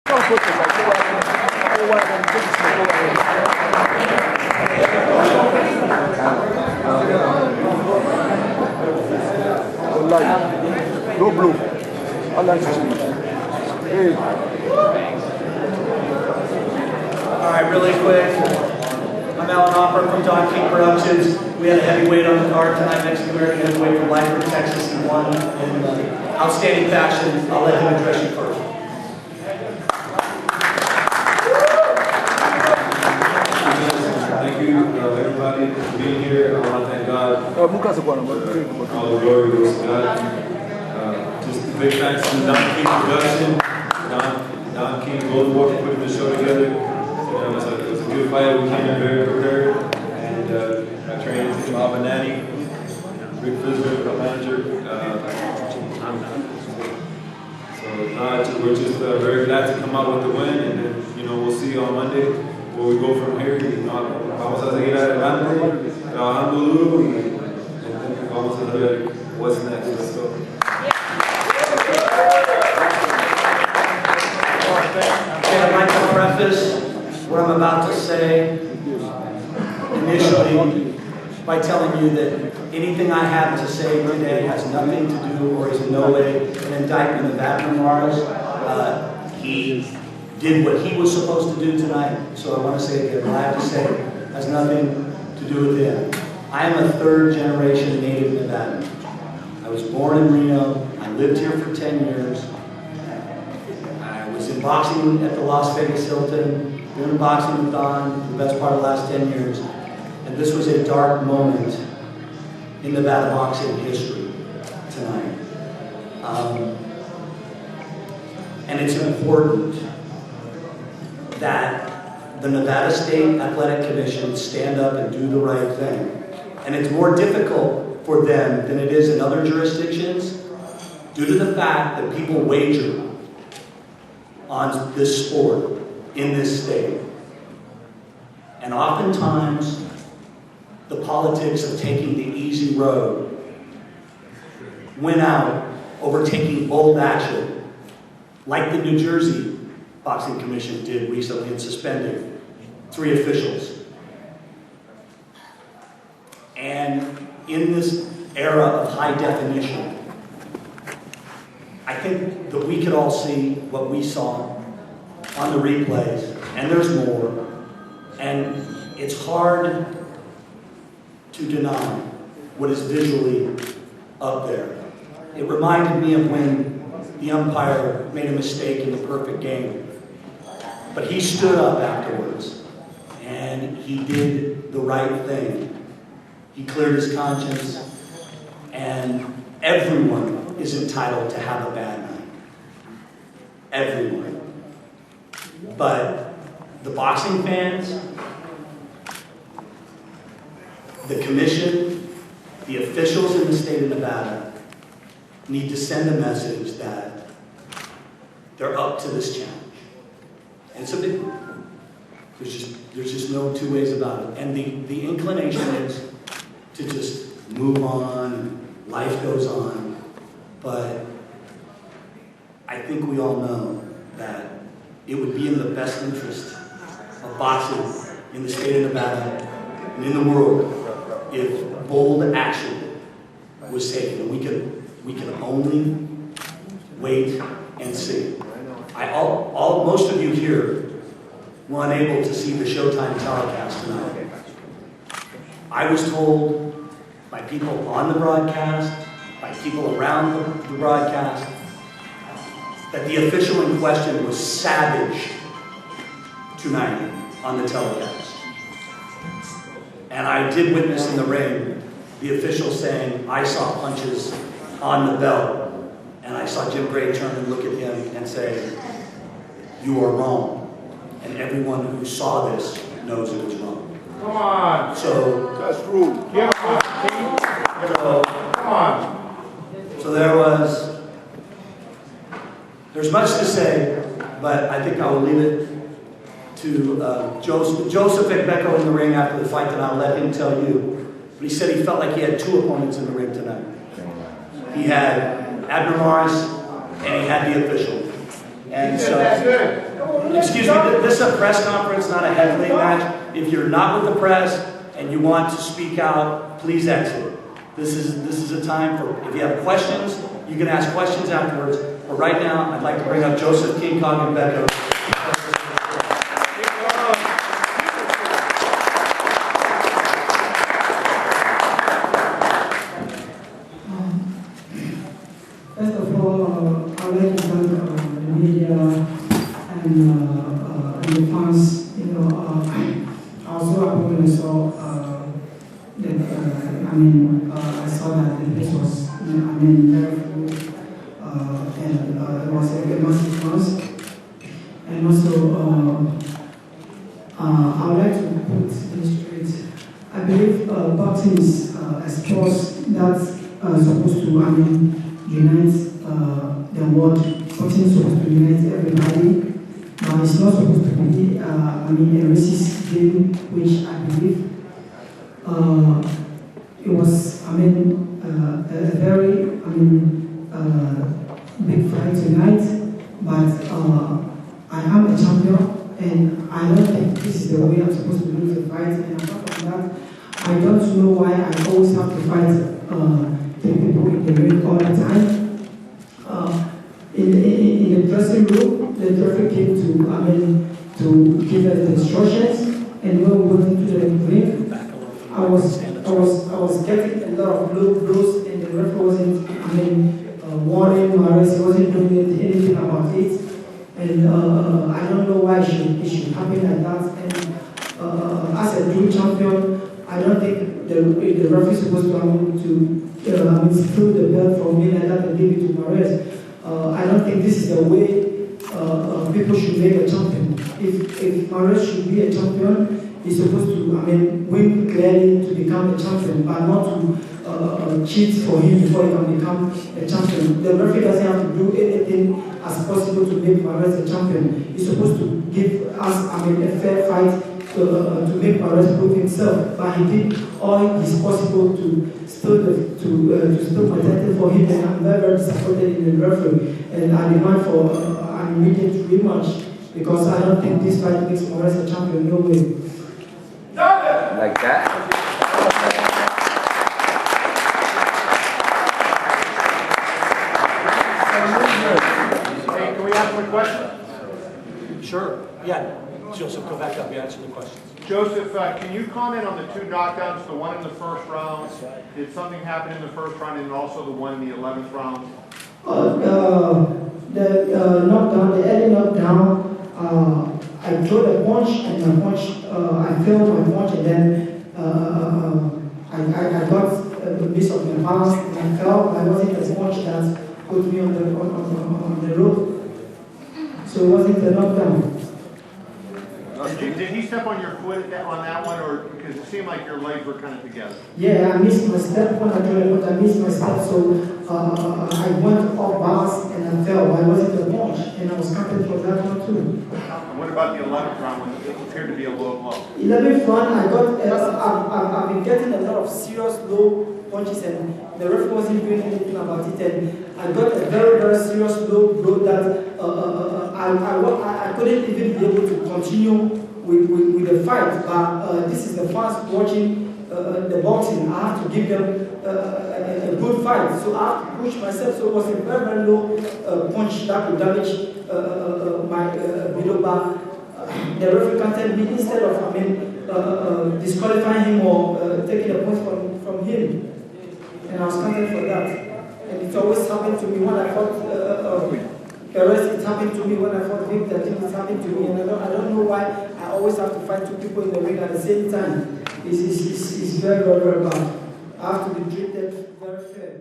No blue. All right, really quick. I'm Alan Hopper from Don King Productions. We had a heavyweight on the card tonight, Mexican American heavyweight from Langford, Texas. He won in outstanding fashion. I'll let him address you first. Thank you, everybody, for being here. I want to thank God. All the glory goes to God. Just a big thanks to Don King Production, Don King Gold War for putting the show together. It was a good fight. We came in very prepared, and I trained Team Abanani, Rick Fisher, our manager. So we're just very glad to come out with the win, and then we'll see you on Monday where we go from here. Vamos a seguir adelante, trabajando duro, y vamos a ver what's next. Let's go. Okay, I'd like to preface what I'm about to say initially by telling you that anything I have to say today has nothing to do or is in no way an indictment of Abner Mares. He did what he was supposed to do tonight, so I want to say that what I have to say has nothing to do with him. I am a third-generation native Nevadan. I was born in Reno. I lived here for 10 years. I was in boxing at the Las Vegas Hilton, doing boxing with Don for the best part of the last 10 years. And this was a dark moment in Nevada boxing history tonight. And it's important that the Nevada State Athletic Commission stand up and do the right thing. And it's more difficult for them than it is in other jurisdictions due to the fact that people wager on this sport in this state. And oftentimes, the politics of taking the easy road win out over taking bold action, like the New Jersey Boxing Commission did recently in suspending 3 officials. And in this era of high definition, I think that we could all see what we saw on the replays, and there's more, and it's hard to deny what is visually up there. It reminded me of when the umpire made a mistake in the perfect game. But he stood up afterwards, and he did the right thing. He cleared his conscience, and everyone is entitled to have a bad night. Everyone. But the boxing fans, the commission, the officials in the state of Nevada need to send a message that they're up to this challenge. And it's a big one. There's just no two ways about it. And the inclination is to just move on, life goes on. But I think we all know that it would be in the best interest of boxing in the state of Nevada and in the world if bold action was taken. And we can only wait and see. Most of you here were unable to see the Showtime telecast tonight. I was told by people on the broadcast, by people around the broadcast, that the official in question was savaged tonight on the telecast. And I did witness in the ring the official saying, I saw punches on the belt. And I saw Jim Gray turn and look at him and say, you are wrong. And everyone who saw this knows it was wrong. Come on. So That's rude. Yeah. Come on. So there's much to say, but I think I will leave it to Joseph Agbeko in the ring after the fight, and I'll let him tell you. But he said he felt like he had 2 opponents in the ring tonight. He had Abner Mares, and he had the official. And so Excuse me, this is a press conference, not a heavyweight match. If you're not with the press and you want to speak out, please exit. This is a time for, if you have questions, you can ask questions afterwards. But right now, I'd like to bring up Joseph Agbeko. First of all, I'd like to thank the media and the fans. I was so happy when I saw I saw that the place was, very full, and it was a massive noise. And also, I would like to put this straight. I believe boxing is a sport that's supposed to, unite the world. Boxing is supposed to unite everybody. It's not supposed to be, a racist game, which I believe it was, a very, big fight tonight. But I am a champion, and I don't think this is the way I'm supposed to lose the fight. And apart from that, I don't know why I always have to fight the people in the ring all the time. In the dressing room, the referee came to give us the instructions, and when we went into the ring, I was getting a lot of blows, and the referee wasn't, warning Mares, he wasn't doing anything about it, and I don't know why it should happen like that. And as a true champion, I don't think the referee is supposed to steal the belt from me like that and give it to Mares. I don't think this is the way people should make a champion. If Mares should be a champion, he's supposed to, win clearly to become a champion, but not to cheat for him before he can become a champion. The referee doesn't have to do anything as possible to make Mares a champion. He's supposed to give us, a fair fight to make Mares prove himself. But he did all his possible to steal my title for him, and I'm very, very disappointed in the referee. And I demand for an immediate rematch, because I don't think this fight makes Mares a champion. No way. Like that? Hey, can we ask a question? Sure. Yeah. Joseph, go back up. You answer the questions. Joseph, can you comment on the two knockdowns, the one in the first round? Did something happen in the first round, and also the one in the 11th round? The knockdown, the early knockdown, I threw a punch, and I failed my punch, and then I got a piece of my balance, and I fell. I wasn't a punch that put me on the rope, so it wasn't a knockdown. Did he step on your foot on that one, or because it seemed like your legs were kind of together? Yeah, I missed my step when I tried, but I missed my step, so I went off balance and I fell. I wasn't a punch, and I was counted for that one too. And what about the 11th round when it appeared to be a low blow? 11th round, I've been getting a lot of serious low punches, and the referee wasn't doing anything about it, and I got a very, very serious low blow that I couldn't even be able to continue with the fight. But this is the fans watching the boxing. I have to give them a good fight, so I have to push myself. So it was a very, very low punch that would damage my below bar. The referee counted me instead of disqualifying him or taking a point from him, and I was counted for that. And it's always happened to me when I fought Perez. It happened to me when I fought Victor. It's happened to me, and I don't know why I always have to fight two people in the ring at the same time. It's very, very, very bad. I have to be treated very fair.